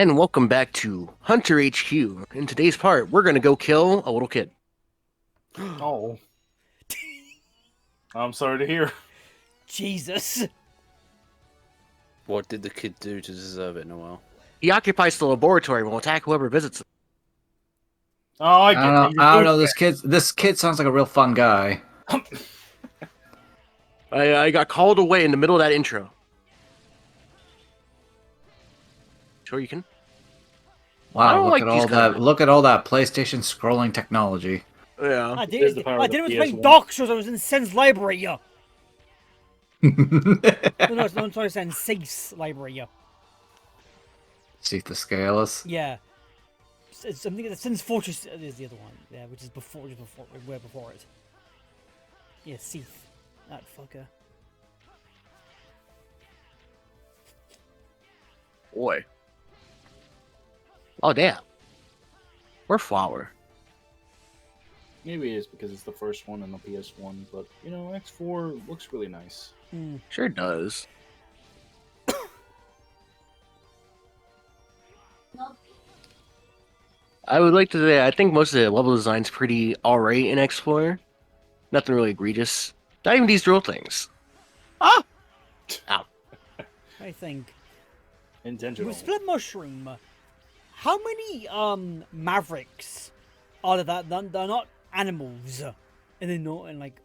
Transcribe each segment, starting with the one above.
And welcome back to Hunter HQ. In today's part, we're gonna go kill a little kid. Oh, I'm sorry to hear. Jesus. What did the kid do to deserve it, Noel? He occupies the laboratory and will attack whoever visits him. Oh, I I get don't that. know. You're I don't doing know. This kid sounds like a real fun guy. I got called away in the middle of that intro. Sure you can. I Wow, don't look like at these all kind of that. Look at all that PlayStation scrolling technology. Yeah. I There's did the it. power I of did the it was playing PS1. Dark Souls. I was in Sen's library. No, no, sorry, Sen's Safe's library. See the scales. Yeah. It's, I'm thinking Sen's Fortress is the other one. Yeah, which is before, way before it. Yeah, Seath. That fucker. Boy. Oh damn. We're flower. Maybe it is because it's the first one on the PS1, but you know, X4 looks really nice. Sure does. I would like to say I think most of the level design's pretty alright in X4. Nothing really egregious. Not even these drill things. Ah! Ow. I think. Intentional. With Split Mushroom, how many Mavericks are there that are not animals? And they're not in like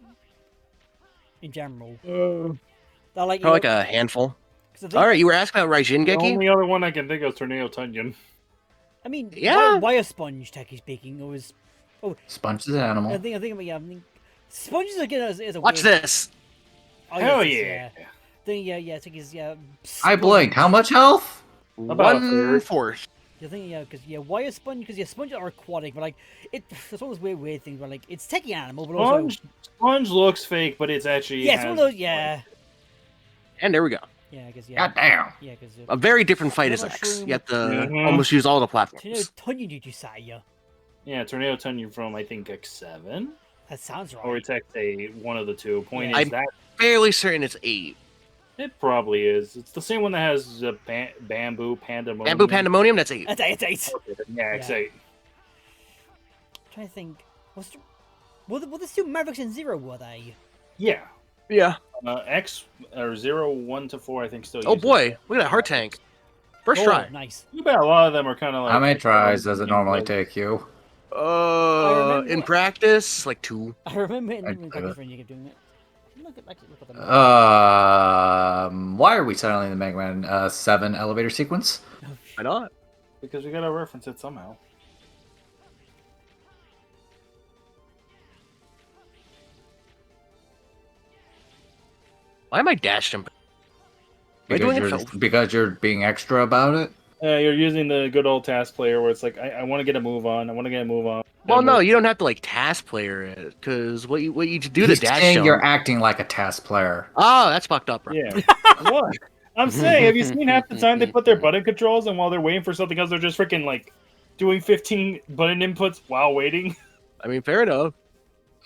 in general. They're like, Probably like a handful. 'cause I think- Alright, you were asking about Raijin The Geki? only other one I can think of is Tornado Tunyon. I mean, Yeah. wire sponge, technically speaking, it was. Sponge is an animal. I think, yeah, I think sponges again is a Watch weird... this! Oh, Hell yes, yeah. I think it's yeah. I blink. How much health? About a third. 1/4. I think because wire sponge because sponges are aquatic, but like it's one of those weird things where like it's technically an animal, but also Sponge looks fake, but it's actually yeah, it's one of has, those And there we go. yeah, because God damn. yeah, because A very different fight as Little X. mushroom. You have to Mhm. almost use all the you know, platforms. Tunyon did you say yeah? Yeah, Tornado Tunyon from I think X7 That sounds right. or it's X8, one of the two. Point Yeah. is I'm- that Fairly certain it's 8. it probably is. It's the same one that has bamboo pandemonium. Bamboo Pandemonium, that's 8. It's eight. Yeah, X8. Trying to think, were the two Mavericks in Zero? Were they? Yeah. Yeah. X or 0, 1 to 4, I think still. Oh uses boy, it. look at that heart tank. First Oh, try. nice. Too bad a lot of them are kind of like. How many tries does it normally take you? remember- In practice, like 2. I remember in I- practice when you kept doing it. Look at them. Why are we settling the Mega Man 7 elevator sequence? Why not? Because we gotta reference it somehow. Why am I dash jumping? Am I doing it filth? Because you're being extra about it? Yeah, you're using the good old task player where it's like, I want to get a move on. I want to get a move on. Well, no, you don't have to like task player it, because what you do the He's dash saying jump. you're acting like a task player. Oh, that's fucked up, bro. Yeah. What? I'm saying, have you seen half the time they put their button controls and while they're waiting for something else, they're just freaking like doing 15 button inputs while waiting? I mean, fair enough.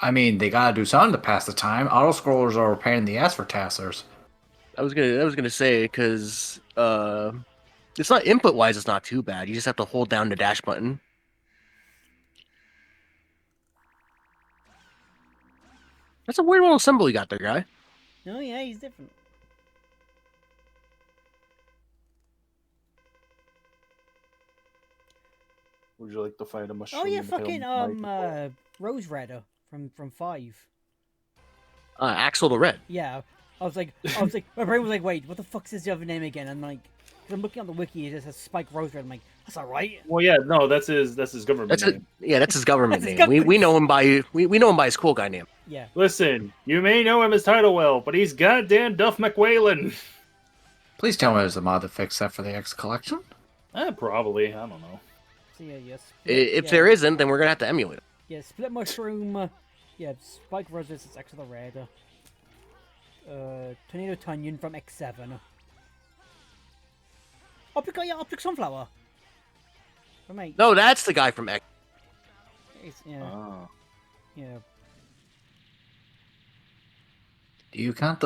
I mean, they gotta do something to pass the time. Auto scrollers are a pain in the ass for taskers. I was gonna say because it's not input wise, it's not too bad. You just have to hold down the dash button. That's a weird little symbol you got there, guy. Oh yeah, he's different. Would you like to fight a mushroom? Oh yeah, in the fucking mic? Rose Redder from 5. Axel the Red. Yeah, I was like, my brain was like, wait, what the fuck's his other name again? I'm like, cause I'm looking on the wiki, it just says Spike Rose Red. I'm like, that's all right. Well, yeah, no, that's his government That's name. it. Yeah, that's his government That's his name. We government- know him by we know him by his cool guy name. Yeah. Listen, you may know him as Title Well, but he's goddamn Duff McWhalen. Please tell me there's a mod that fixed that for the X collection. Probably. I don't know. So yeah, yes. If there isn't, then we're gonna have to emulate it. Yeah, Split Mushroom. Yeah, Spike Rose is X of the Red. Tornado Tunyon from X7. Optic Sunflower. From 8. No, that's the guy from X. Yeah, Oh. yeah. Do you count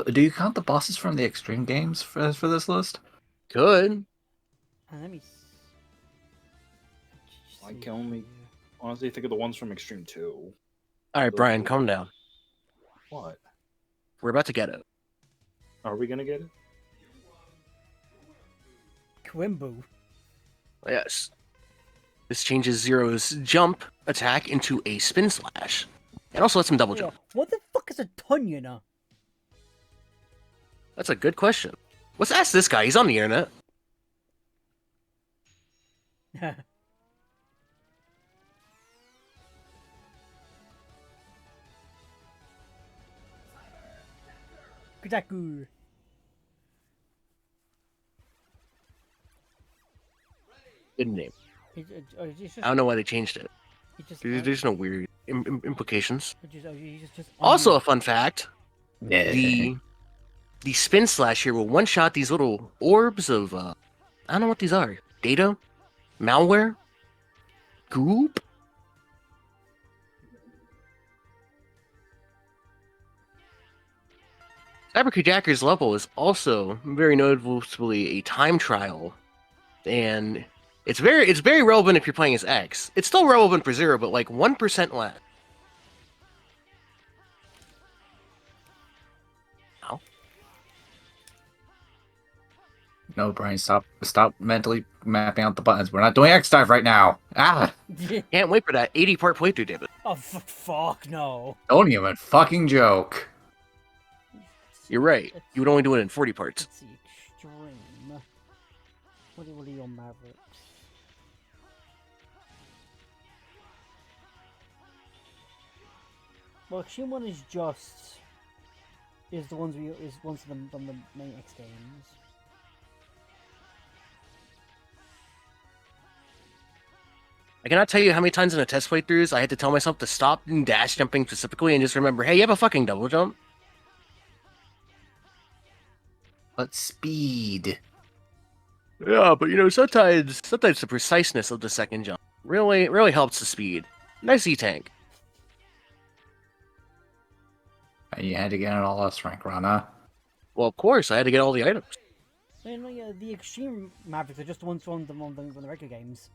the bosses from the extreme games for this list? Could. Let me. I can only honestly think of the ones from Extreme 2. All right, Brian, calm down. What? We're about to get it. Are we gonna get it? Quimbo. Yes. This changes Zero's jump attack into a spin slash. And also lets him double Yeah. jump. What the fuck is a Tunyana? That's a good question. Let's ask this guy. He's on the internet. Kutaku. Good name. It's I don't know why they changed it. just, There's no weird implications. just Also, a fun fact: Yeah. the spin slash here will one shot these little orbs of I don't know what these are. Data, malware, goop. Cyberjacker's level is also very noticeably a time trial, and it's very relevant if you're playing as X. It's still relevant for Zero, but like 1% less. Ow. No, Brian, stop mentally mapping out the buttons. We're not doing X dive right now. Ah, Can't wait for that 80-part playthrough, David. Oh fuck no. don't even fucking joke. You're right. You would only do it in 40 parts. Let's see, extreme. What are your Mavericks? Well, extreme one is the ones of them from the main X games. I cannot tell you how many times in the test playthroughs I had to tell myself to stop dash jumping specifically and just remember, hey, you have a fucking double jump. But speed. Yeah, but sometimes the preciseness of the second jump really helps the speed. Nice E-tank. And you had to get an all S rank run, huh? Well, of course, I had to get all the items. Yeah, the extreme Mavericks are just the ones from the regular games.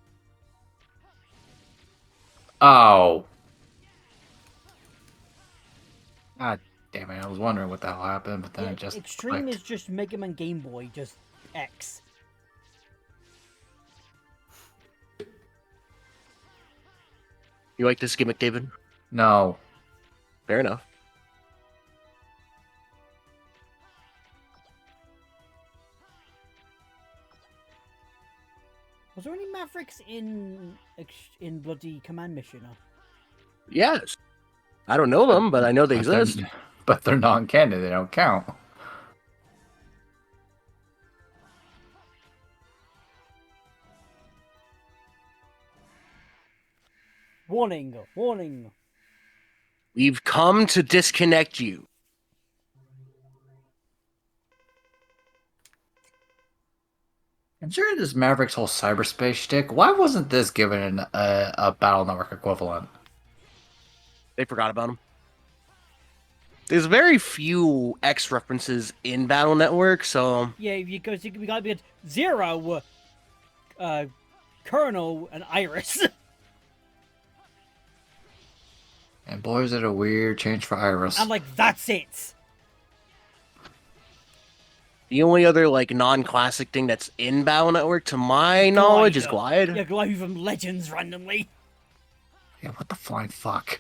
Oh. God damn it, I was wondering what the hell happened, but then Yeah, it just extreme clicked. is just Mega Man Game Boy, just X. You like this gimmick, David? No. Fair enough. Was there any Mavericks in bloody Command Mission? Yes. I don't know them, but I know they exist. But they're non-canon, they don't count. Warning! Warning! We've come to disconnect you. Considering this Maverick's whole cyberspace shtick, why wasn't this given a Battle Network equivalent? They forgot about him. There's very few X references in Battle Network, so Yeah, because we got to be at Zero, Colonel, and Iris. And boy, is it a weird change for Iris. I'm like, that's it! the only other like non-classic thing that's in Battle Network, to my knowledge, is Glide. Yeah, Glide from Legends randomly. Yeah, what the flying fuck?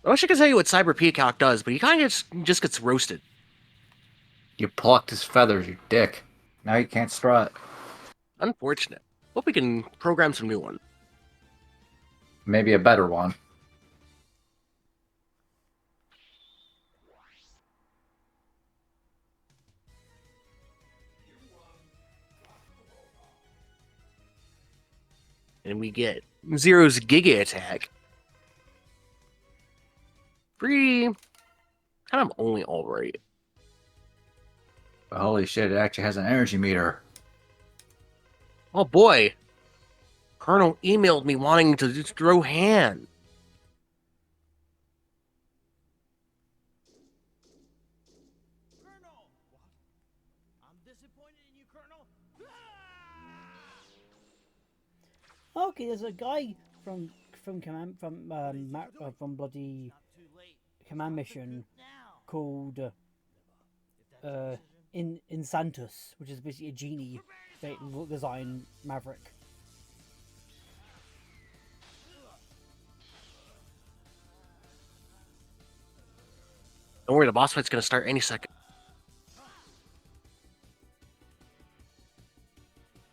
I wish I could tell you what Cyber Peacock does, but he kind of just gets roasted. You plucked his feathers, you dick. Now you can't strut. Unfortunate. Hope we can program some new ones. Maybe a better one. And we get Zero's Giga Attack. Pretty kind of only alright. But holy shit, it actually has an energy meter. Oh boy. Colonel emailed me wanting to just throw hand. Colonel! I'm disappointed in you, Colonel. Okay, there's a guy from bloody command mission called in Santos, which is basically a genie design Maverick. Don't worry, the boss fight's gonna start any second.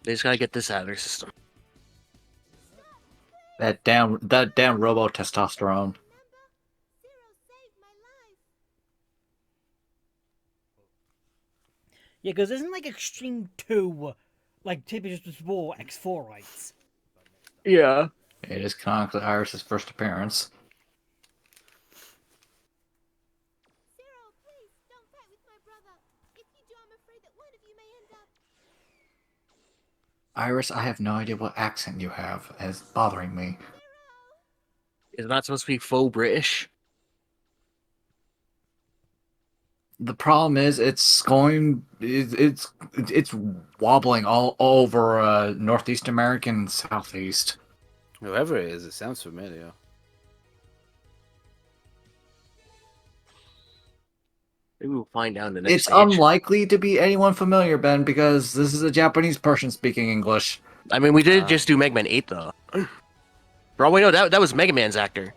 They just gotta get this out of their system. That damn robo testosterone. Yeah, because isn't like Extreme 2 like typically just war X4 rights? Yeah. It is canonically Iris' first appearance. Iris, I have no idea what accent you have. It's bothering me. Is it not supposed to be faux British? The problem is, it's wobbling all over Northeast American Southeast. Whoever it is, it sounds familiar. Maybe we'll find out in the next It's stage. unlikely to be anyone familiar, Ben, because this is a Japanese person speaking English. I mean, we did just do Mega Man 8, though. For all we know, that was Mega Man's actor.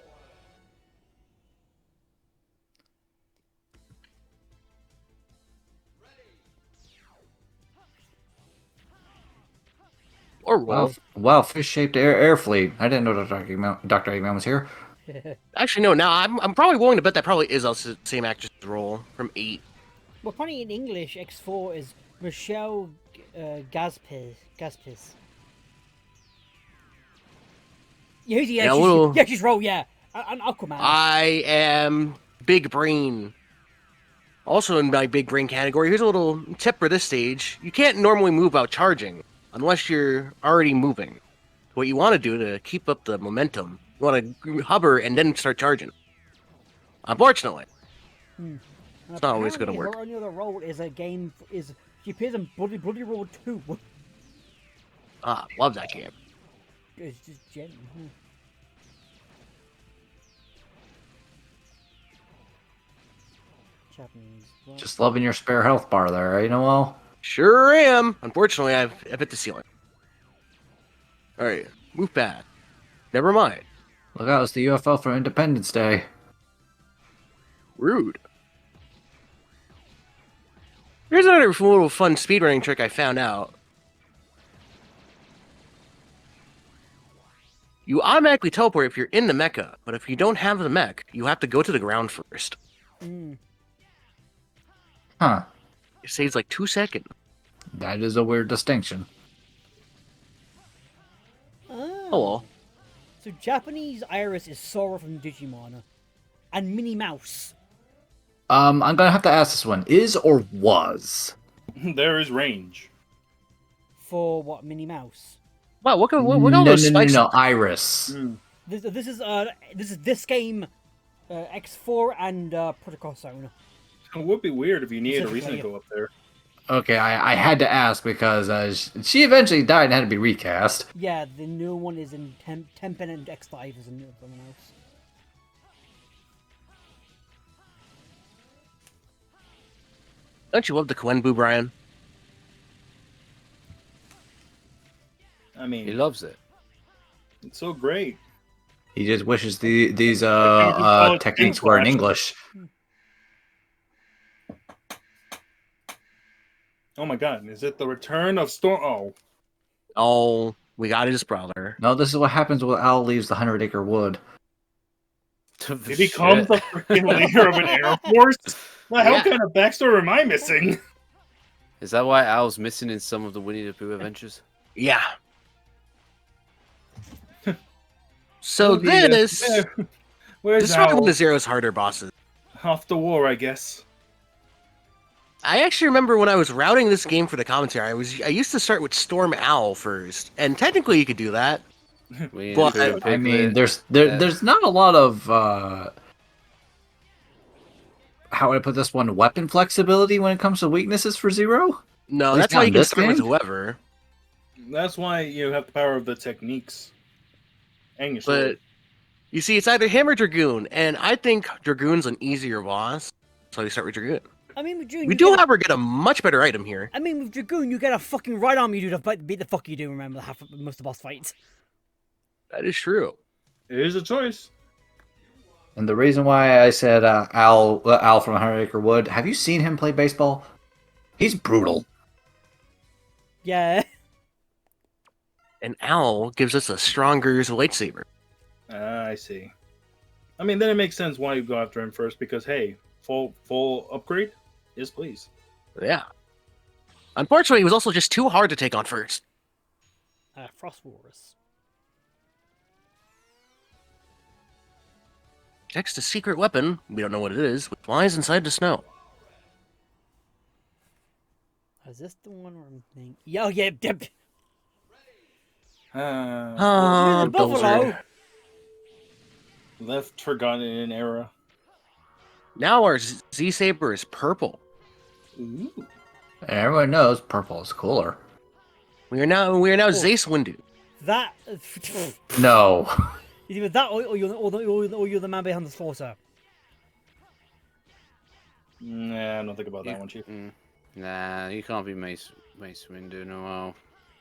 Or roll. Wow, fish-shaped air fleet. I didn't know Dr. Eggman was here. Actually, no. Now I'm probably willing to bet that probably is also the same actress role from 8. Well, funny in English, X4 is Michelle Gaspis. Yeah, she's role, yeah. And Aquaman. I am Big Brain. Also in my Big Brain category, here's a little tip for this stage. You can't normally move without charging, unless you're already moving. What you want to do to keep up the momentum, you want to hover and then start charging. Unfortunately. It's not always going to work. Her only other role is she appears in Bloody Roar 2. Love that game. It's just Jen. Japanese. Just loving your spare health bar there, eh, Noel? Sure am. Unfortunately, I've hit the ceiling. Alright, move back. Never mind. Look out, it's the UFO for Independence Day. Rude. Here's another little fun speedrunning trick I found out. You automatically teleport if you're in the mecha, but if you don't have the mech, you have to go to the ground first. Huh. It saves like 2 seconds. That is a weird distinction. Oh. Hello. So Japanese Iris is Sora from Digimon. And Minnie Mouse. I'm gonna have to ask this one. Is or was? There is range. For what, Minnie Mouse? Wow, look at all those spikes. No, Iris. This is this game, X4 and Protocol Zone. It would be weird if you needed a reason to go up there. Okay, I had to ask because she eventually died and had to be recast. Yeah, the new one is in Tempen and X5 is a new someone else. Don't you love the Kwenbu, Bryan? I mean, He loves it. it's so great. He just wishes these call it techniques were in Flash. English. Oh my god, is it the return of Storm? Oh. Oh, we got his brother. No, this is what happens when Al leaves the 100-acre wood. He becomes the freaking leader of an Air Force? What the hell kind of backstory am I missing? Is that why Al's missing in some of the Winnie the Pooh adventures? Yeah. So this Where's probably one Al? of Zero's harder bosses. Off the war, I guess. I actually remember when I was routing this game for the commentary, I used to start with Storm Owl first, and technically you could do that. Winnie Well, the Pooh, I mean, Piglet. there's not a lot of how would I put this one, weapon flexibility when it comes to weaknesses for Zero. No, At least that's how not you in can this start with game? whoever. That's why you have the power of the techniques. And your But sword. you see, it's either him or Dragoon, and I think Dragoon's an easier boss, so we start with Dragoon. I mean, with Dragoon, We you do, get however, get a much better item here. I mean, with Dragoon, you get a fucking right arm you do to beat the fuck you do. Remember most of the boss fights. That is true. It is a choice. And the reason why I said Al from 100 Acre Wood, have you seen him play baseball? He's brutal. Yeah. And Owl gives us a stronger lightsaber. I see. I mean, then it makes sense why you go after him first because hey, full upgrade, yes please. Yeah. Unfortunately, he was also just too hard to take on first. Frost Wars. Next, a secret weapon, we don't know what it is, which lies inside the snow. Is this the one where I'm thinking? Yeah, yeah, yep. Oh, the buffalo. Dozer. Left forgotten in an era. Now our Z-Saber is purple. Ooh. Everyone knows purple is cooler. We are now Zace Windu. That. No. Is either that or you're the man behind the slaughter. Nah, I don't think about that one, Chief. Nah, you can't be Mace Windu, Noel.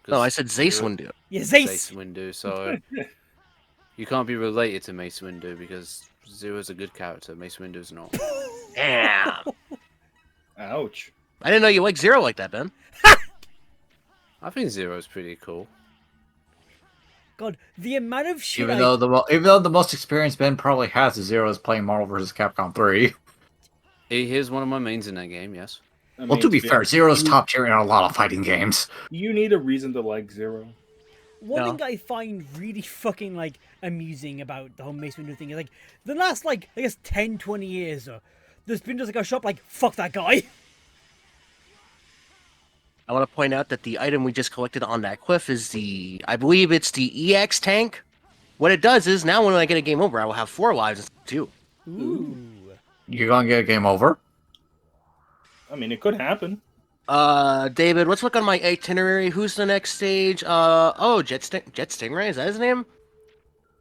No, I said Zace Windu. Yeah, Mace Zace. Windu, so you can't be related to Mace Windu because Zero's a good character, Mace Windu's not. Damn. Ouch. I didn't know you like Zero like that, Ben. I think Zero's pretty cool. God, the amount of shit. Even though the most experienced Ben probably has is Zero is playing Marvel vs. Capcom 3. He is one of my mains in that game, yes. I Well, mean, to be fair, Zero's you- top tier in a lot of fighting games. You need a reason to like Zero. One No. thing I find really fucking like amusing about the whole Mace Windu thing is like the last like I guess 10, 20 years, there's been just like a shop like fuck that guy. I want to point out that the item we just collected on that cliff is I believe it's the EX tank. What it does is now when I get a game over, I will have 4 lives instead of 2. Ooh. You're gonna get a game over? I mean, it could happen. David, let's look on my itinerary. Who's the next stage? Jet Stingray, is that his name?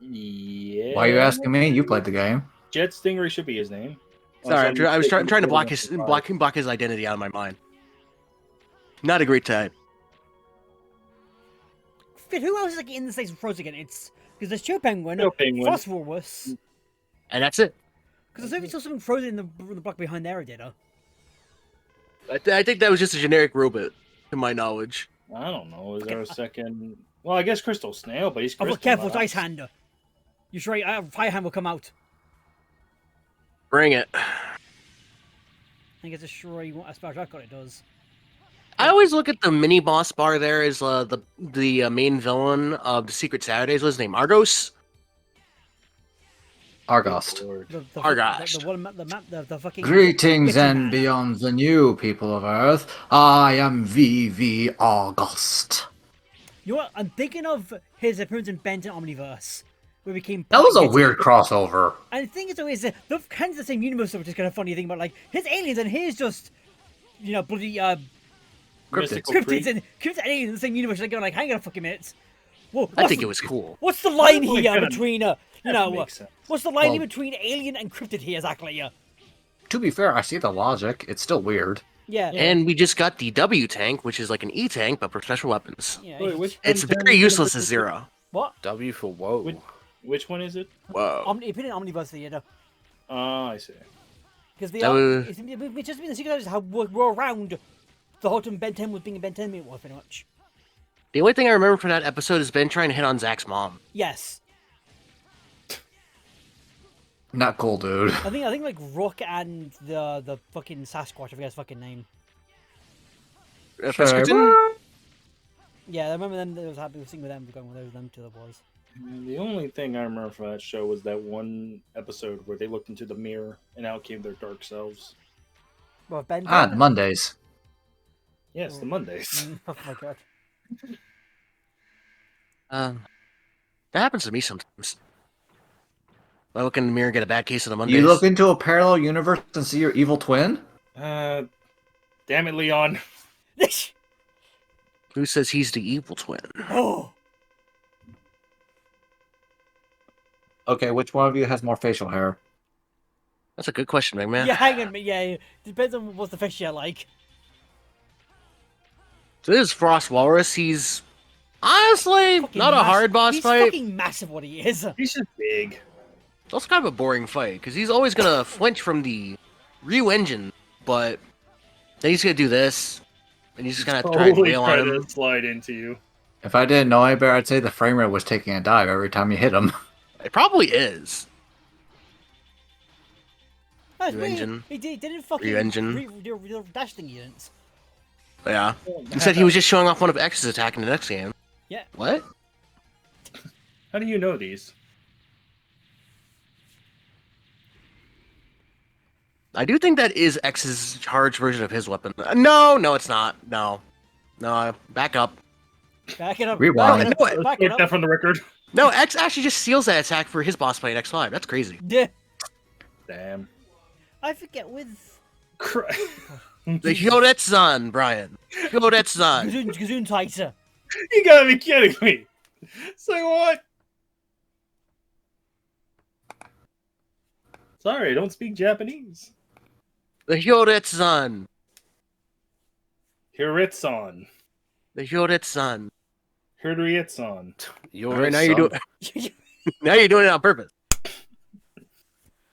Yeah. Why are you asking me? You played the game. Jet Stingray should be his name. Sorry, I was trying to block block block his identity out of my mind. Not a great time. Fit, who else is like in the stage of Frozen again? It's because there's Chill Penguin, Chill Penguin. Frost Walrus. And that's it. Because there's still something frozen in the block behind there, did I? I think that was just a generic robot, to my knowledge. I don't know. Is there a second? Well, I guess Crystal Snail, but he's Oh, Crystal. but careful, not it's Ice Ice. Hand. You're sure Fire Hand will come out. Bring it. I think it's a sure you want as far as I've got it does. I always look at the mini boss bar there as the main villain of the Secret Saturdays. What's his name? Argos? Argost. Lord. The Argast. the fucking Greetings bitchy and man. beyond the new people of Earth. I am VV August. You know what? I'm thinking of his appearance in Benton Omniverse, where he became. That was a Bitchy. weird crossover. And the thing is, though, is they're kind of the same universe, which is kind of funny thing. But like his aliens and his just, bloody Mystical cryptids creature. and aliens in the same universe. Like going like, hang on a fucking minute. Whoa, I think it was cool. What's the line Well, here kinda- between That makes sense. what's the line Well- between alien and cryptid here exactly? To be fair, I see the logic. It's still weird. Yeah. And we just got the W tank, which is like an E tank, but for special weapons. Yeah. Wait, which It's one very turns useless into- as Zero. What? W for whoa. Which one is it? Whoa. He put it in Omniverse theater I see. because That was- it's just been the secret is how we're around the whole time Ben 10 was being a Ben 10 meat pretty much. The only thing I remember from that episode is Ben trying to hit on Zach's mom. Yes. Not cool, dude. I think like Rook and the fucking Sasquatch, I forget his fucking name. Peskerton? Yeah, I remember them. I was happy with seeing with them going with them two. That was. The only thing I remember from that show was that one episode where they looked into the mirror and out came their dark selves. Well, Ben. Ah, 10? Mondays. Yes, the Mondays. Oh my god. That happens to me sometimes. I look in the mirror and get a bad case of the Mondays. You look into a parallel universe and see your evil twin? Damn it, Leon. Who says he's the evil twin? Oh. Okay, which one of you has more facial hair? That's a good question, man. Yeah, hang on. Yeah, depends on what the fish you like. So this is Frost Walrus. He's honestly Fucking not a hard boss he's fight. fucking massive. What he is. He's just big. It's also kind of a boring fight because he's always gonna flinch from the Ryu engine, but then he's gonna do this, and he's just gonna try and Totally wail try on to him. slide into you. If I didn't know any better, I'd say the frame rate was taking a dive every time you hit him. It probably is. That's Ryu weird. engine. He didn't fucking Ryu engine. dash thing units. Yeah. He said he was just showing off one of X's attack in the next game. Yeah. What? How do you know these? I do think that is X's charged version of his weapon. No, it's not. No, back up. Back it up. Rewind. Back it up. Let's Back put it up. that from the record. No, X actually just seals that attack for his boss fight in X5. That's crazy. Yeah. Damn. I forget with The Hyoretsun, Brian. Hyoretsun. Gesundheit. You gotta be kidding me. Say what? Sorry, I don't speak Japanese. The Hyoretsun. Hiritsan. The Hyoretsun. Hiritsan. You're All right, his now you're son. doing. Now you're doing it on purpose.